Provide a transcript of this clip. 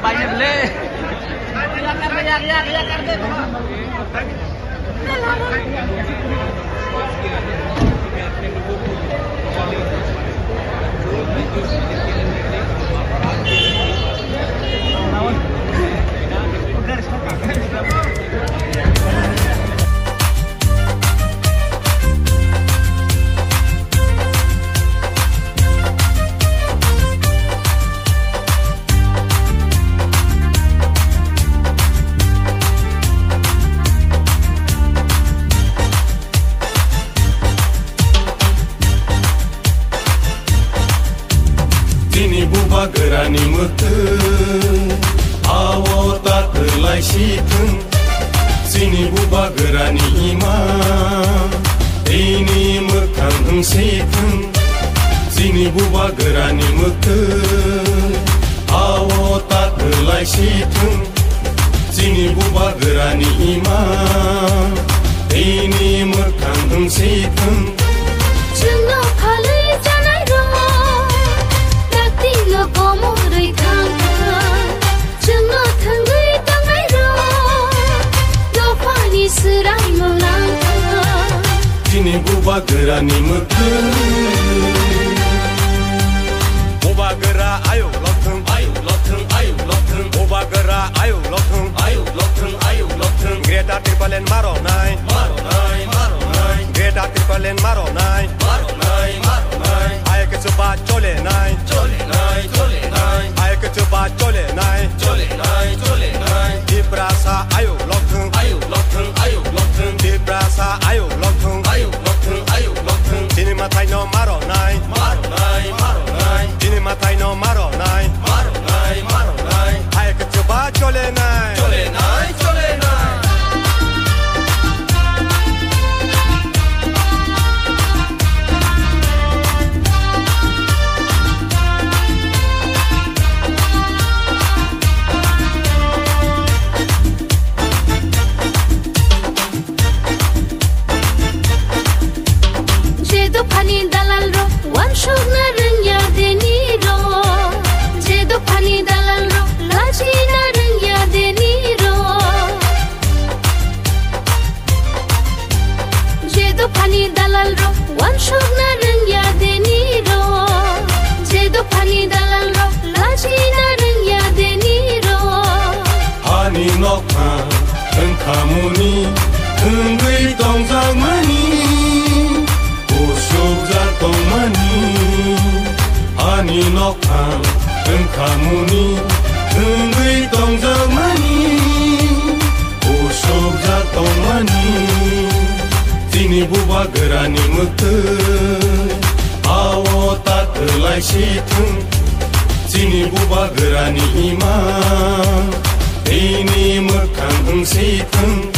banyak le. Ya kar deh. Tini buba gerani mete, awo tak kelai siteng. Sini buba gerani ima, ini mekang siteng. Sini buba gerani mete, awo tak kelai siteng. Sini buba gerani ima, ini mekang siteng. Tini buba gerani mete, buba gera ayo loteng, ayo loteng, ayo loteng. Buba gera ayo loteng, ayo loteng, ayo loteng. Greta tripalen maro nai, maro nai, maro nai. Greta tripalen maro nai, maro nai, maro nai. Ayo ke coba chole nai, chole nai, chole nai. Ayo ke coba chole nai, chole nai, chole nai. Di brasa ayo loteng, ayo loteng, ayo loteng. Di brasa ayo loteng, ayo loteng, ayo loteng. Tini matai no maro nai, maro nai, maro nai. Tini matai no maro nai, maro nai, maro nai. Ayo ke coba chole nai, chole nai, chole nai. Hani nokma engkamuni enggui tongzang mani usuk jatong mani. Hani nokma engkamuni enggui tongzang mani usuk jatong mani. Tini buba gerani mete, awo tak kelai siteng. Sini buba gerani ima, ini mekang siteng.